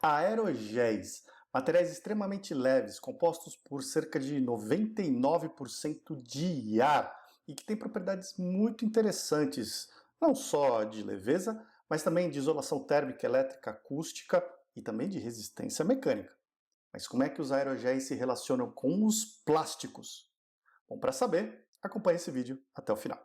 Aerogéis, materiais extremamente leves, compostos por cerca de 99% de ar e que têm propriedades muito interessantes, não só de leveza, mas também de isolação térmica, elétrica, acústica e também de resistência mecânica. Mas como é que os aerogéis se relacionam com os plásticos? Bom, para saber, acompanhe esse vídeo até o final.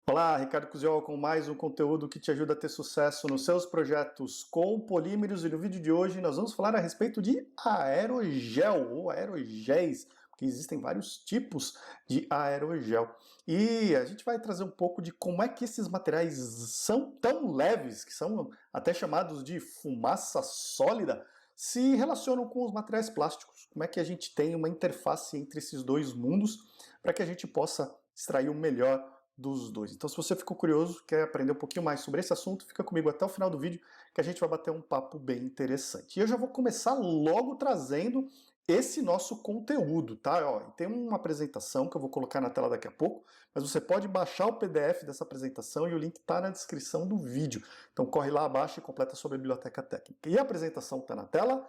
Olá, Ricardo Cusiol com mais um conteúdo que te ajuda a ter sucesso nos seus projetos com polímeros, e no vídeo de hoje nós vamos falar a respeito de aerogel ou aerogéis, porque existem vários tipos de aerogel. E a gente vai trazer um pouco de como é que esses materiais são tão leves, que são até chamados de fumaça sólida, se relacionam com os materiais plásticos. Como é que a gente tem uma interface entre esses dois mundos para que a gente possa extrair o melhor dos dois. Então, se você ficou curioso, quer aprender um pouquinho mais sobre esse assunto, fica comigo até o final do vídeo, que a gente vai bater um papo bem interessante. E eu já vou começar logo trazendo esse nosso conteúdo, tá? Ó, tem uma apresentação que eu vou colocar na tela daqui a pouco, mas você pode baixar o PDF dessa apresentação e o link está na descrição do vídeo. Então corre lá abaixo e completa sobre a biblioteca técnica. E a apresentação está na tela.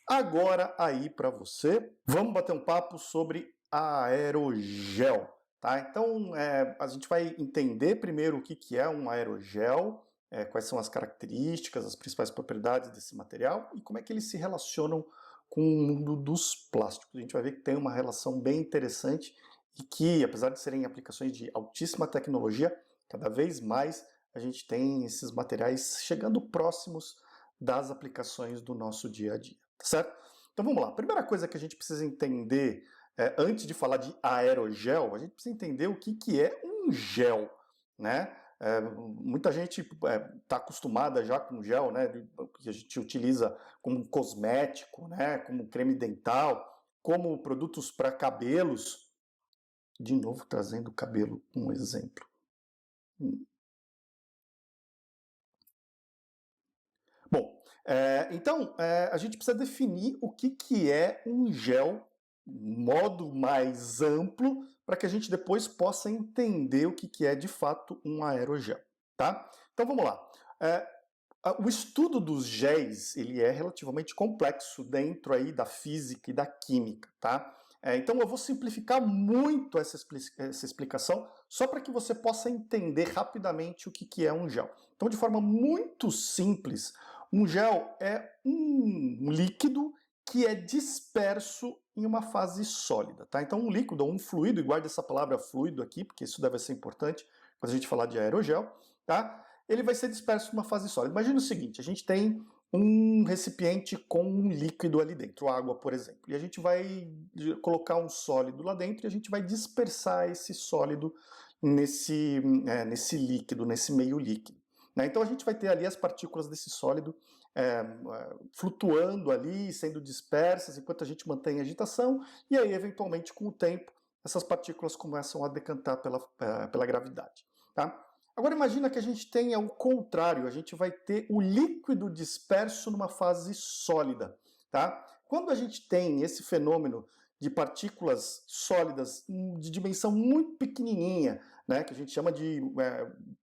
Agora aí para você, vamos bater um papo sobre aerogel. Tá? Então, a gente vai entender primeiro o que é um aerogel, quais são as características, as principais propriedades desse material e como é que eles se relacionam com o mundo dos plásticos. A gente vai ver que tem uma relação bem interessante e que, apesar de serem aplicações de altíssima tecnologia, cada vez mais a gente tem esses materiais chegando próximos das aplicações do nosso dia a dia, tá certo? Então vamos lá. A primeira coisa que a gente precisa entender antes de falar de aerogel, a gente precisa entender o que é um gel, né? Muita gente está acostumada já com gel, né? Que a gente utiliza como cosmético, né? Como creme dental, como produtos para cabelos. De novo, trazendo o cabelo um exemplo. Bom, então a gente precisa definir o que é um gel, um modo mais amplo, para que a gente depois possa entender o que é de fato um aerogel, tá? Então vamos lá. O estudo dos géis ele é relativamente complexo dentro aí da física e da química, tá? Então eu vou simplificar muito essa explicação só para que você possa entender rapidamente o que é um gel. Então, de forma muito simples, um gel é um líquido que é disperso em uma fase sólida, tá? Então, um líquido ou um fluido, e guarde essa palavra fluido aqui, porque isso deve ser importante quando a gente falar de aerogel, tá? Ele vai ser disperso numa fase sólida. Imagina o seguinte, a gente tem um recipiente com um líquido ali dentro, água, por exemplo, e a gente vai colocar um sólido lá dentro e a gente vai dispersar esse sólido nesse líquido, nesse meio líquido. Né? Então a gente vai ter ali as partículas desse sólido flutuando ali, sendo dispersas, enquanto a gente mantém a agitação, e aí eventualmente com o tempo essas partículas começam a decantar pela gravidade. Tá? Agora imagina que a gente tenha o contrário, a gente vai ter o líquido disperso numa fase sólida, tá? Quando a gente tem esse fenômeno de partículas sólidas de dimensão muito pequenininha, né, que a gente chama de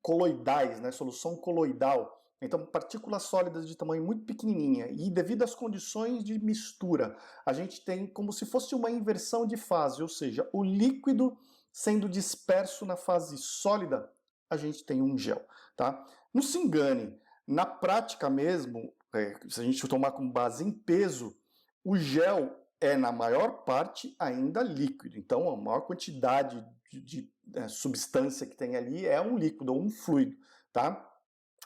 coloidais, né, solução coloidal, então partículas sólidas de tamanho muito pequenininha, e devido às condições de mistura, a gente tem como se fosse uma inversão de fase, ou seja, o líquido sendo disperso na fase sólida, a gente tem um gel, tá? Não se engane, na prática mesmo, se a gente tomar como base em peso, o gel é, na maior parte, ainda líquido. Então, a maior quantidade de substância que tem ali é um líquido ou um fluido, tá?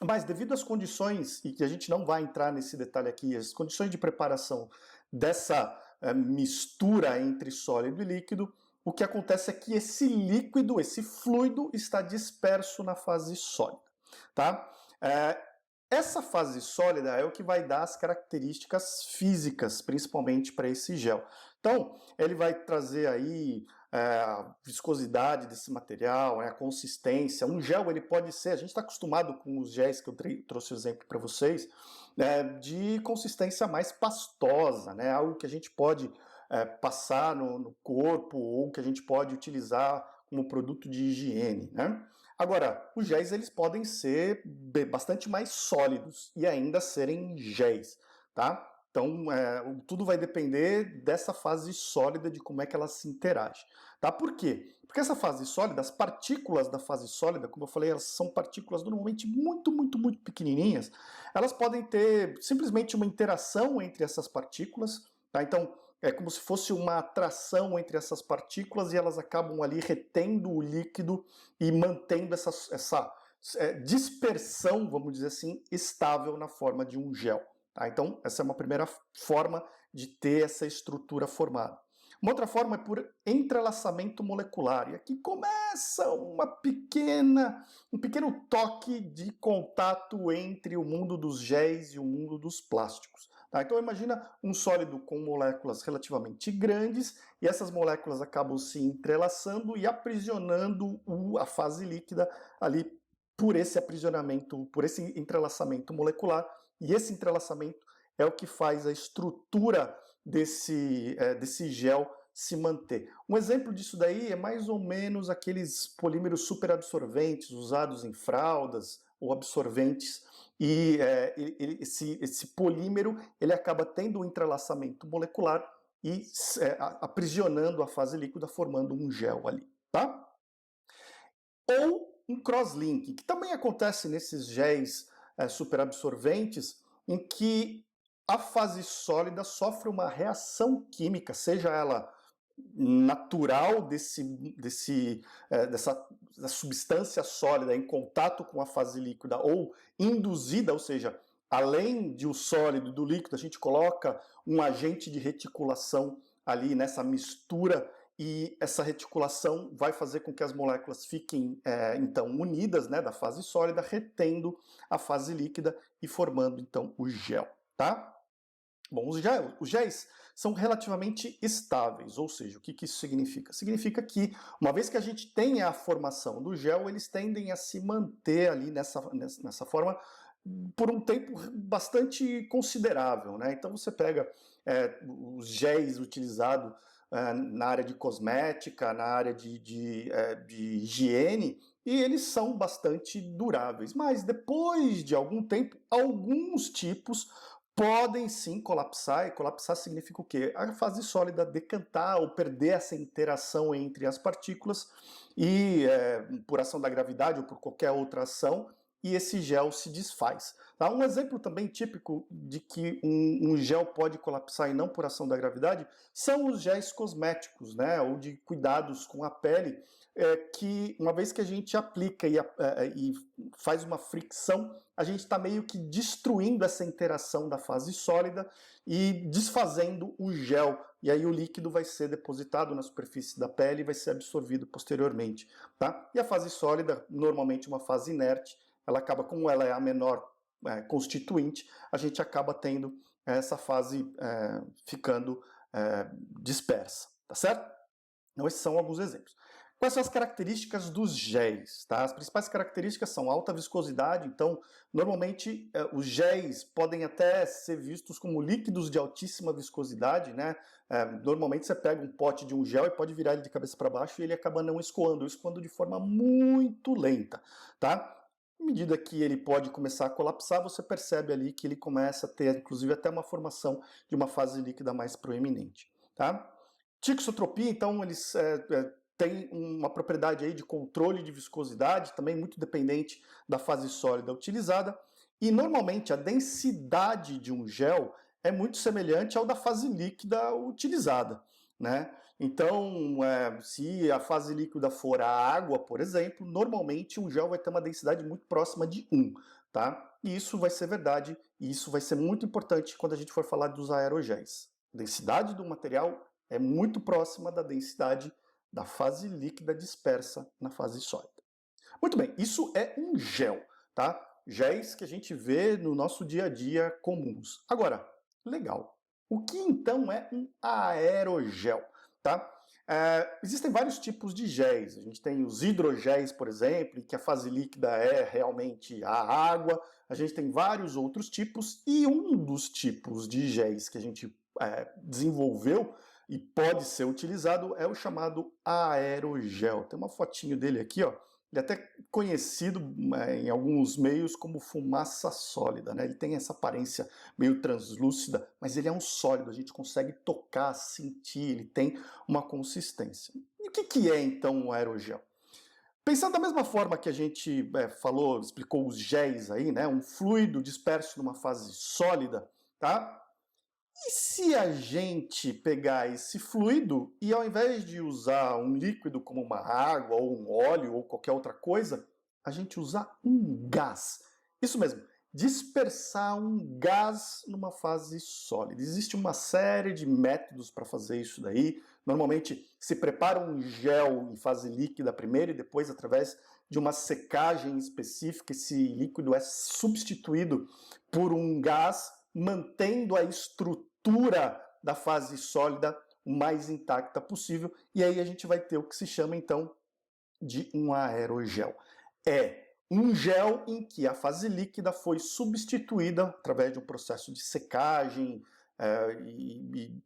Mas devido às condições, e que a gente não vai entrar nesse detalhe aqui, as condições de preparação dessa mistura entre sólido e líquido, o que acontece é que esse líquido, esse fluido, está disperso na fase sólida, tá? Essa fase sólida é o que vai dar as características físicas, principalmente para esse gel. Então, ele vai trazer aí a viscosidade desse material, a consistência. Um gel, ele pode ser, a gente está acostumado com os géis que eu trouxe o exemplo para vocês, de consistência mais pastosa, né? Algo que a gente pode passar no corpo ou que a gente pode utilizar como produto de higiene, né? Agora, os géis eles podem ser bastante mais sólidos e ainda serem géis, tá? Então, tudo vai depender dessa fase sólida, de como é que ela se interage. Tá? Por quê? Porque essa fase sólida, as partículas da fase sólida, como eu falei, elas são partículas normalmente muito, muito, muito pequenininhas. Elas podem ter simplesmente uma interação entre essas partículas. Tá? Então, é como se fosse uma atração entre essas partículas e elas acabam ali retendo o líquido e mantendo essa dispersão, vamos dizer assim, estável na forma de um gel. Tá? Então, essa é uma primeira forma de ter essa estrutura formada. Uma outra forma é por entrelaçamento molecular. E aqui começa um pequeno toque de contato entre o mundo dos géis e o mundo dos plásticos. Tá? Então imagina um sólido com moléculas relativamente grandes e essas moléculas acabam se entrelaçando e aprisionando a fase líquida ali por esse aprisionamento, por esse entrelaçamento molecular. E esse entrelaçamento é o que faz a estrutura desse gel se manter. Um exemplo disso daí é mais ou menos aqueles polímeros superabsorventes usados em fraldas ou absorventes, e esse polímero ele acaba tendo um entrelaçamento molecular e aprisionando a fase líquida, formando um gel ali, tá? Ou um crosslink, que também acontece nesses géis superabsorventes, em que a fase sólida sofre uma reação química, seja ela natural dessa substância sólida em contato com a fase líquida ou induzida, ou seja, além de o sólido do líquido, a gente coloca um agente de reticulação ali nessa mistura e essa reticulação vai fazer com que as moléculas fiquem então unidas, né, da fase sólida, retendo a fase líquida e formando então o gel, tá? Bom, os géis são relativamente estáveis, ou seja, o que isso significa? Significa que, uma vez que a gente tem a formação do gel, eles tendem a se manter ali nessa forma por um tempo bastante considerável, né? Então você pega os géis utilizados na área de cosmética, na área de higiene, e eles são bastante duráveis. Mas depois de algum tempo, alguns tipos podem sim colapsar, e colapsar significa o quê? A fase sólida decantar ou perder essa interação entre as partículas e por ação da gravidade ou por qualquer outra ação, e esse gel se desfaz. Tá? Um exemplo também típico de que um gel pode colapsar e não por ação da gravidade são os géis cosméticos, né? Ou de cuidados com a pele, que uma vez que a gente aplica e faz uma fricção, a gente está meio que destruindo essa interação da fase sólida e desfazendo o gel. E aí o líquido vai ser depositado na superfície da pele e vai ser absorvido posteriormente. Tá? E a fase sólida, normalmente uma fase inerte, ela acaba, como ela é a menor constituinte, a gente acaba tendo essa fase ficando dispersa. Tá certo? Então esses são alguns exemplos. Quais são as características dos géis? Tá? As principais características são alta viscosidade, então, normalmente, os géis podem até ser vistos como líquidos de altíssima viscosidade, né? Normalmente você pega um pote de um gel e pode virar ele de cabeça para baixo e ele acaba não escoando de forma muito lenta, tá? À medida que ele pode começar a colapsar, você percebe ali que ele começa a ter, inclusive, até uma formação de uma fase líquida mais proeminente, tá? Tixotropia, então, eles tem uma propriedade aí de controle de viscosidade, também muito dependente da fase sólida utilizada, e normalmente a densidade de um gel é muito semelhante ao da fase líquida utilizada, né? Então, se a fase líquida for a água, por exemplo, normalmente um gel vai ter uma densidade muito próxima de 1, tá? E isso vai ser verdade, e isso vai ser muito importante quando a gente for falar dos aerogéis. A densidade do material é muito próxima da densidade da fase líquida dispersa na fase sólida. Muito bem, isso é um gel, tá? Géis que a gente vê no nosso dia a dia comuns. Agora, legal. O que então é um aerogel, tá? Existem vários tipos de géis. A gente tem os hidrogéis, por exemplo, em que a fase líquida é realmente a água. A gente tem vários outros tipos, e um dos tipos de géis que a gente desenvolveu e pode ser utilizado é o chamado aerogel. Tem uma fotinho dele aqui, ó. Ele é até conhecido em alguns meios como fumaça sólida, né? Ele tem essa aparência meio translúcida, mas ele é um sólido, a gente consegue tocar, sentir, ele tem uma consistência. E o que é então um aerogel? Pensando da mesma forma que a gente falou, explicou os géis aí, né? Um fluido disperso numa fase sólida, tá? E se a gente pegar esse fluido e ao invés de usar um líquido como uma água ou um óleo ou qualquer outra coisa, a gente usar um gás? Isso mesmo, dispersar um gás numa fase sólida. Existe uma série de métodos para fazer isso daí. Normalmente se prepara um gel em fase líquida primeiro e depois, através de uma secagem específica, esse líquido é substituído por um gás, mantendo a estrutura da fase sólida o mais intacta possível, e aí a gente vai ter o que se chama então de um aerogel. É um gel em que a fase líquida foi substituída através de um processo de secagem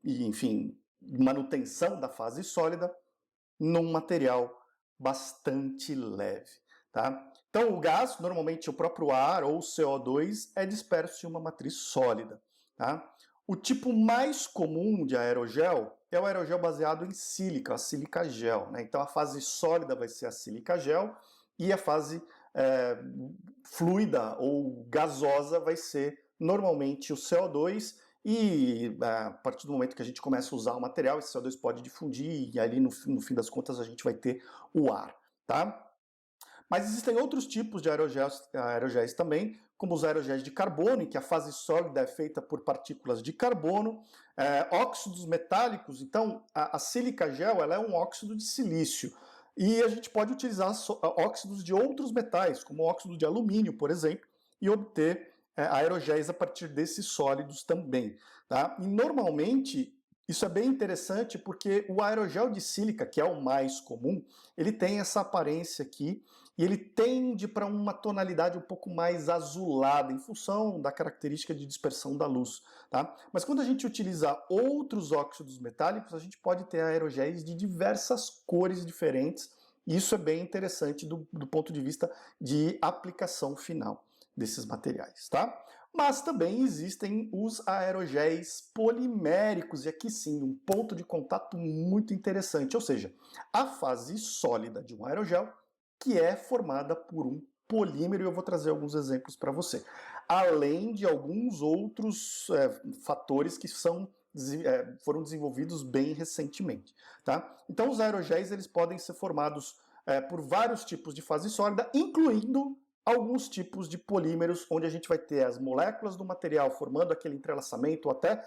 enfim, manutenção da fase sólida num material bastante leve, tá? Então, o gás, normalmente o próprio ar ou CO2, é disperso em uma matriz sólida, tá? O tipo mais comum de aerogel é o aerogel baseado em sílica, a sílica gel, né? Então, a fase sólida vai ser a sílica gel e a fase fluida ou gasosa vai ser normalmente o CO2, e a partir do momento que a gente começa a usar o material, esse CO2 pode difundir e ali no fim das contas a gente vai ter o ar, tá? Mas existem outros tipos de aerogéis também, como os aerogéis de carbono, em que a fase sólida é feita por partículas de carbono, óxidos metálicos. Então, a sílica gel ela é um óxido de silício. E a gente pode utilizar óxidos de outros metais, como óxido de alumínio, por exemplo, e obter aerogéis a partir desses sólidos também. Tá? E normalmente isso é bem interessante porque o aerogel de sílica, que é o mais comum, ele tem essa aparência aqui e ele tende para uma tonalidade um pouco mais azulada, em função da característica de dispersão da luz. Tá? Mas quando a gente utiliza outros óxidos metálicos, a gente pode ter aerogéis de diversas cores diferentes, e isso é bem interessante do ponto de vista de aplicação final desses materiais. Tá? Mas também existem os aerogéis poliméricos, e aqui sim, um ponto de contato muito interessante, ou seja, a fase sólida de um aerogel que é formada por um polímero, e eu vou trazer alguns exemplos para você. Além de alguns outros fatores que foram desenvolvidos bem recentemente. Tá? Então os aerogéis eles podem ser formados por vários tipos de fase sólida, incluindo alguns tipos de polímeros, onde a gente vai ter as moléculas do material formando aquele entrelaçamento, ou até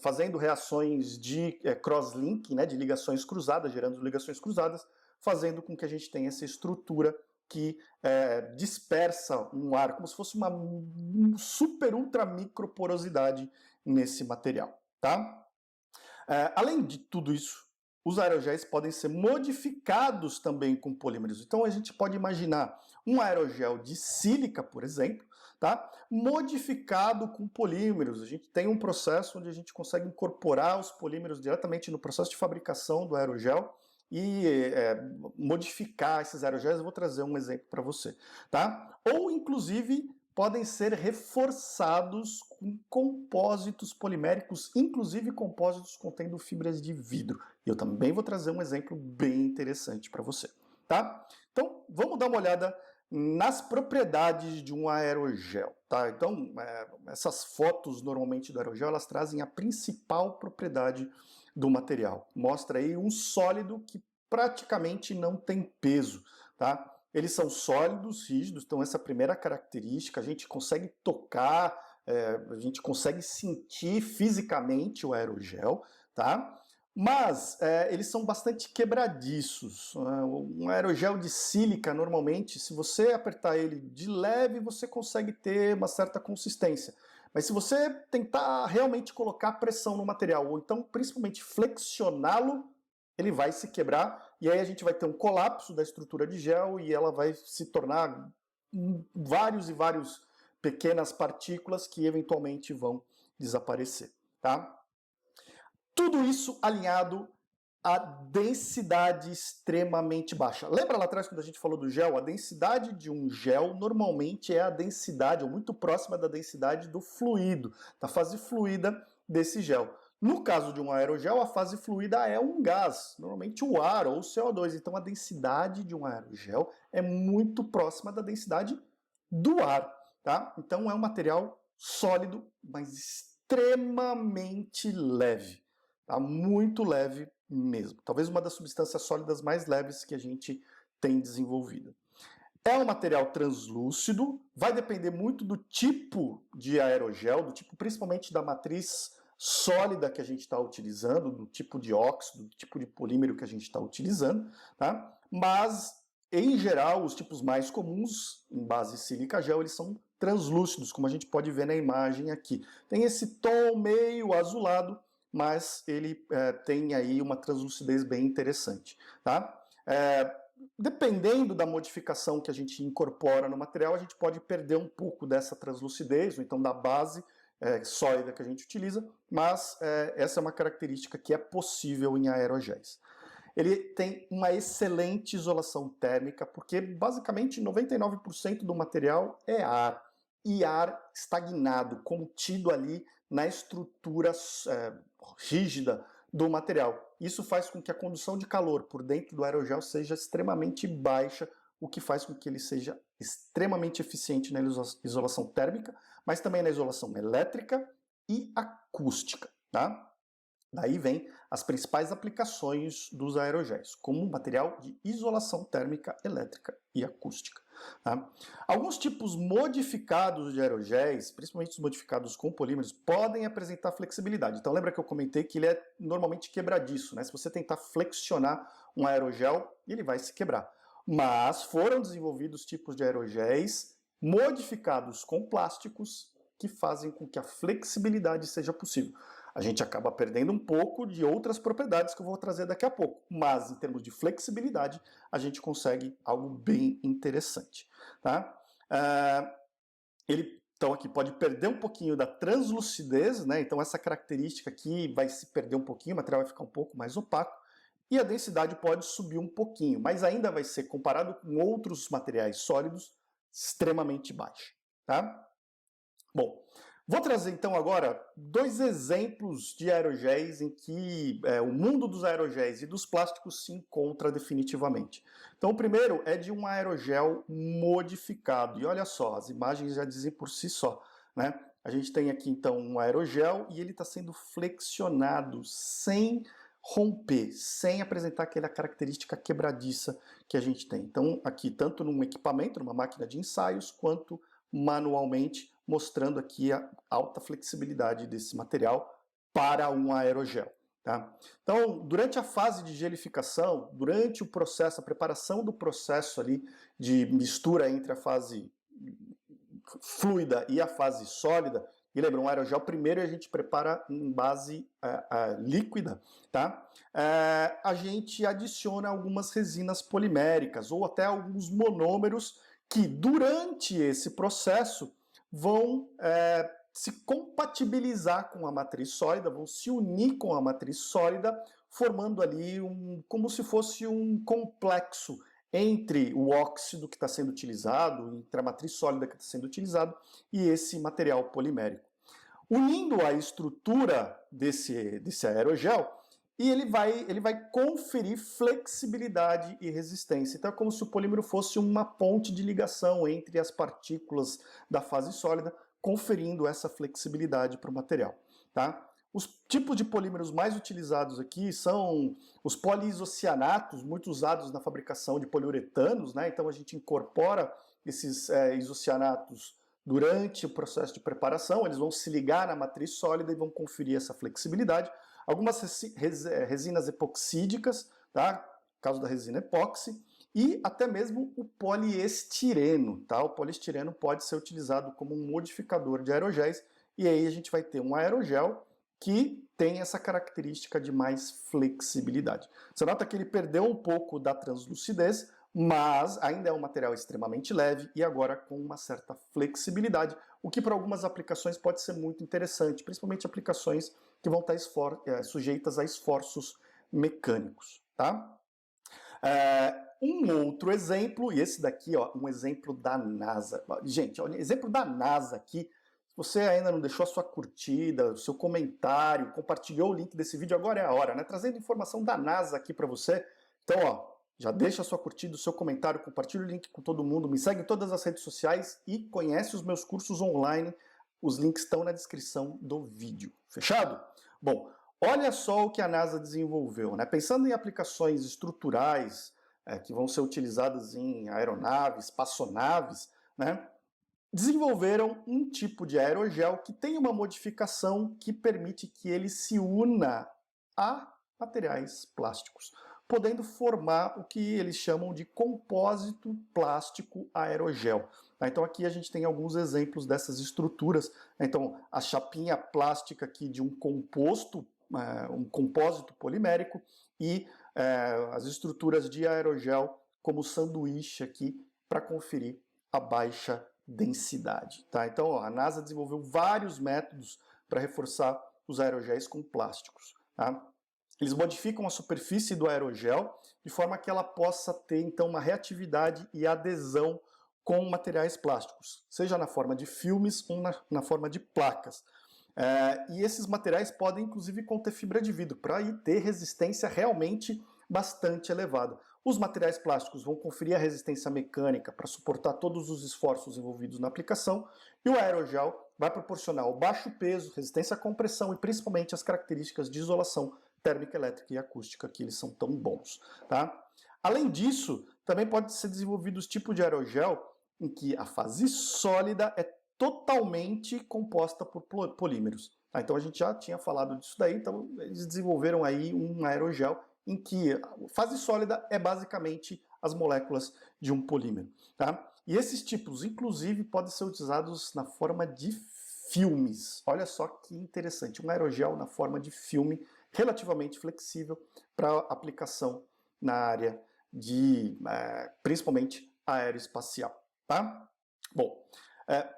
fazendo reações de cross-link, né, de ligações cruzadas, gerando ligações cruzadas, fazendo com que a gente tenha essa estrutura que dispersa um ar, como se fosse uma super ultra microporosidade nesse material. Tá? Além de tudo isso, os aerogéis podem ser modificados também com polímeros. Então a gente pode imaginar um aerogel de sílica, por exemplo, tá? Modificado com polímeros. A gente tem um processo onde a gente consegue incorporar os polímeros diretamente no processo de fabricação do aerogel e modificar esses aerogéis. Eu vou trazer um exemplo para você, tá? Ou inclusive podem ser reforçados com compósitos poliméricos, inclusive compósitos contendo fibras de vidro. E eu também vou trazer um exemplo bem interessante para você, tá? Então, vamos dar uma olhada nas propriedades de um aerogel, tá? Então, essas fotos normalmente do aerogel, elas trazem a principal propriedade do material. Mostra aí um sólido que praticamente não tem peso, tá? Eles são sólidos, rígidos, então essa é a primeira característica, a gente consegue tocar, a gente consegue sentir fisicamente o aerogel, tá? Mas eles são bastante quebradiços. Um aerogel de sílica, normalmente, se você apertar ele de leve, você consegue ter uma certa consistência. Mas se você tentar realmente colocar pressão no material, ou então principalmente flexioná-lo, ele vai se quebrar e aí a gente vai ter um colapso da estrutura de gel e ela vai se tornar vários e vários pequenas partículas que eventualmente vão desaparecer, tá? Tudo isso alinhado à densidade extremamente baixa. Lembra lá atrás quando a gente falou do gel? A densidade de um gel normalmente é a densidade, ou muito próxima da densidade do fluido, da fase fluida desse gel. No caso de um aerogel, a fase fluida é um gás, normalmente o ar ou o CO2. Então a densidade de um aerogel é muito próxima da densidade do ar, tá? Então é um material sólido, mas extremamente leve, tá? Muito leve mesmo. Talvez uma das substâncias sólidas mais leves que a gente tem desenvolvida. É um material translúcido, vai depender muito do tipo de aerogel, do tipo principalmente da matriz sólida que a gente está utilizando, do tipo de óxido, do tipo de polímero que a gente está utilizando, tá? Mas, em geral, os tipos mais comuns, em base sílica gel, eles são translúcidos, como a gente pode ver na imagem aqui. Tem esse tom meio azulado, mas ele tem aí uma translucidez bem interessante, tá? Dependendo da modificação que a gente incorpora no material, a gente pode perder um pouco dessa translucidez, ou então da base sólida que a gente utiliza, mas essa é uma característica que é possível em aerogéis. Ele tem uma excelente isolação térmica, porque basicamente 99% do material é ar, e ar estagnado, contido ali na estrutura rígida do material. Isso faz com que a condução de calor por dentro do aerogel seja extremamente baixa, o que faz com que ele seja extremamente eficiente na isolação térmica, mas também na isolação elétrica e acústica, tá? Daí vem as principais aplicações dos aerogéis, como material de isolação térmica, elétrica e acústica. Tá? Alguns tipos modificados de aerogéis, principalmente os modificados com polímeros, podem apresentar flexibilidade. Então lembra que eu comentei que ele é normalmente quebradiço, né? Se você tentar flexionar um aerogel, ele vai se quebrar. Mas foram desenvolvidos tipos de aerogéis modificados com plásticos que fazem com que a flexibilidade seja possível. A gente acaba perdendo um pouco de outras propriedades que eu vou trazer daqui a pouco, mas em termos de flexibilidade, a gente consegue algo bem interessante. Tá? Ele, então, aqui pode perder um pouquinho da translucidez, né? Então essa característica aqui vai se perder um pouquinho, o material vai ficar um pouco mais opaco, e a densidade pode subir um pouquinho, mas ainda vai ser, comparado com outros materiais sólidos, extremamente baixa. Tá? Bom, vou trazer então agora dois exemplos de aerogéis em que o mundo dos aerogéis e dos plásticos se encontra definitivamente. Então o primeiro é de um aerogel modificado, e olha só, as imagens já dizem por si só, né? A gente tem aqui então um aerogel e ele está sendo flexionado sem romper, sem apresentar aquela característica quebradiça que a gente tem. Então aqui, tanto num equipamento, numa máquina de ensaios, quanto manualmente, mostrando aqui a alta flexibilidade desse material para um aerogel. Tá? Então, durante a fase de gelificação, durante o processo, a preparação do processo ali de mistura entre a fase fluida e a fase sólida, e lembra, um aerogel primeiro a gente prepara em base líquida, tá? A gente adiciona algumas resinas poliméricas ou até alguns monômeros que durante esse processo vão se compatibilizar com a matriz sólida, vão se unir com a matriz sólida, formando ali como se fosse um complexo entre o óxido que está sendo utilizado, entre a matriz sólida que está sendo utilizado e esse material polimérico. Unindo a estrutura desse aerogel, e ele vai conferir flexibilidade e resistência. Então é como se o polímero fosse uma ponte de ligação entre as partículas da fase sólida, conferindo essa flexibilidade para o material. Tá? Os tipos de polímeros mais utilizados aqui são os poliisocianatos, muito usados na fabricação de poliuretanos, né? Então a gente incorpora esses isocianatos durante o processo de preparação, eles vão se ligar na matriz sólida e vão conferir essa flexibilidade. Algumas resinas epoxídicas, tá? Caso da resina epóxi, e até mesmo o poliestireno, tá? O poliestireno pode ser utilizado como um modificador de aerogéis, e aí a gente vai ter um aerogel que tem essa característica de mais flexibilidade. Você nota que ele perdeu um pouco da translucidez, mas ainda é um material extremamente leve e agora com uma certa flexibilidade, o que para algumas aplicações pode ser muito interessante, principalmente aplicações que vão estar sujeitas a esforços mecânicos. Tá? Um outro exemplo, e esse daqui, ó, um exemplo da NASA. Gente, olha, exemplo da NASA aqui. Se você ainda não deixou a sua curtida, o seu comentário, compartilhou o link desse vídeo, agora é a hora, né? Trazendo informação da NASA aqui para você. Então, ó, já deixa a sua curtida, o seu comentário, compartilha o link com todo mundo, me segue em todas as redes sociais e conhece os meus cursos online. Os links estão na descrição do vídeo. Fechado? Bom, olha só o que a NASA desenvolveu, né? Pensando em aplicações estruturais que vão ser utilizadas em aeronaves, espaçonaves, né? Desenvolveram um tipo de aerogel que tem uma modificação que permite que ele se una a materiais plásticos, podendo formar o que eles chamam de compósito plástico aerogel. Então aqui a gente tem alguns exemplos dessas estruturas. Então a chapinha plástica aqui de um composto, um compósito polimérico e as estruturas de aerogel como sanduíche aqui para conferir a baixa densidade. Tá? Então ó, a NASA desenvolveu vários métodos para reforçar os aerogéis com plásticos. Tá? Eles modificam a superfície do aerogel de forma que ela possa ter então uma reatividade e adesão com materiais plásticos, seja na forma de filmes ou na forma de placas. E esses materiais podem inclusive conter fibra de vidro para ter resistência realmente bastante elevada. Os materiais plásticos vão conferir a resistência mecânica para suportar todos os esforços envolvidos na aplicação e o aerogel vai proporcionar o baixo peso, resistência à compressão e principalmente as características de isolação térmica, elétrica e acústica que eles são tão bons. Tá? Além disso, também pode ser desenvolvido os tipos de aerogel em que a fase sólida é totalmente composta por polímeros. Tá? Então a gente já tinha falado disso daí, então eles desenvolveram aí um aerogel em que a fase sólida é basicamente as moléculas de um polímero. Tá? E esses tipos, inclusive, podem ser utilizados na forma de filmes. Olha só que interessante, um aerogel na forma de filme relativamente flexível para aplicação na área de, principalmente, aeroespacial. Tá? Bom,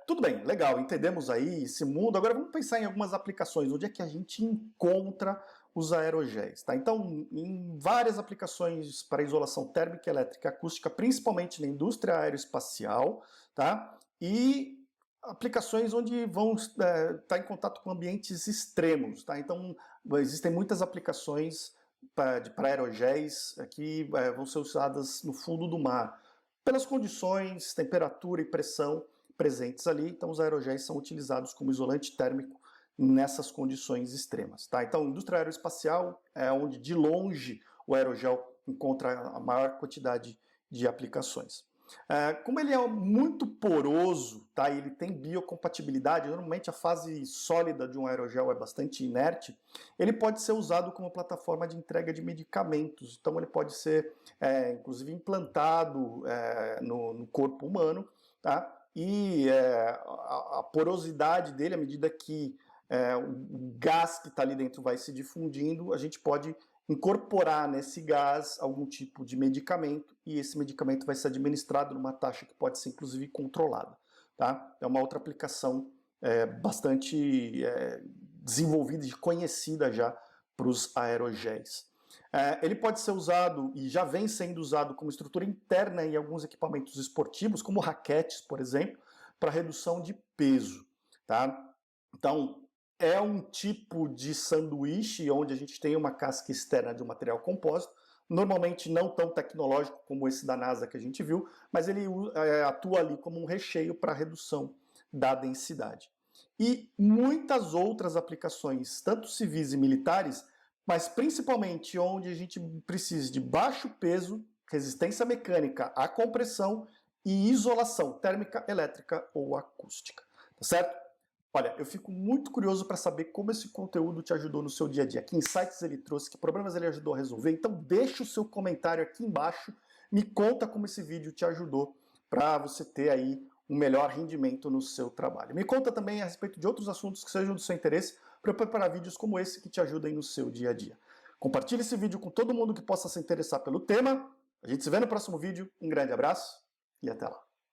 tudo bem, legal, entendemos aí esse mundo. Agora vamos pensar em algumas aplicações, onde é que a gente encontra os aerogéis. Tá? Então, em várias aplicações para isolação térmica, elétrica e acústica, principalmente na indústria aeroespacial, tá? E aplicações onde vão estar em contato com ambientes extremos. Tá? Então, existem muitas aplicações para aerogéis que vão ser usadas no fundo do mar, pelas condições, temperatura e pressão presentes ali. Então, os aerogéis são utilizados como isolante térmico nessas condições extremas. Tá? Então, a indústria aeroespacial é onde, de longe, o aerogel encontra a maior quantidade de aplicações. Como ele é muito poroso, tá? Ele tem biocompatibilidade, normalmente a fase sólida de um aerogel é bastante inerte, ele pode ser usado como plataforma de entrega de medicamentos. Então, ele pode ser, inclusive, implantado no corpo humano, tá? E a porosidade dele, à medida que o gás que está ali dentro vai se difundindo, a gente pode incorporar nesse gás algum tipo de medicamento e esse medicamento vai ser administrado numa taxa que pode ser inclusive controlada. Tá? É uma outra aplicação bastante desenvolvida e conhecida já para os aerogéis. Ele pode ser usado e já vem sendo usado como estrutura interna em alguns equipamentos esportivos, como raquetes, por exemplo, para redução de peso. Tá? Então, é um tipo de sanduíche onde a gente tem uma casca externa de um material compósito, normalmente não tão tecnológico como esse da NASA que a gente viu, mas ele atua ali como um recheio para redução da densidade. E muitas outras aplicações, tanto civis e militares, mas principalmente onde a gente precisa de baixo peso, resistência mecânica à compressão e isolação térmica, elétrica ou acústica. Tá certo? Olha, eu fico muito curioso para saber como esse conteúdo te ajudou no seu dia a dia. Que insights ele trouxe, que problemas ele ajudou a resolver. Então deixa o seu comentário aqui embaixo, me conta como esse vídeo te ajudou para você ter aí um melhor rendimento no seu trabalho. Me conta também a respeito de outros assuntos que sejam do seu interesse. para eu preparar vídeos como esse que te ajudem no seu dia a dia. Compartilhe esse vídeo com todo mundo que possa se interessar pelo tema. A gente se vê no próximo vídeo. Um grande abraço e até lá.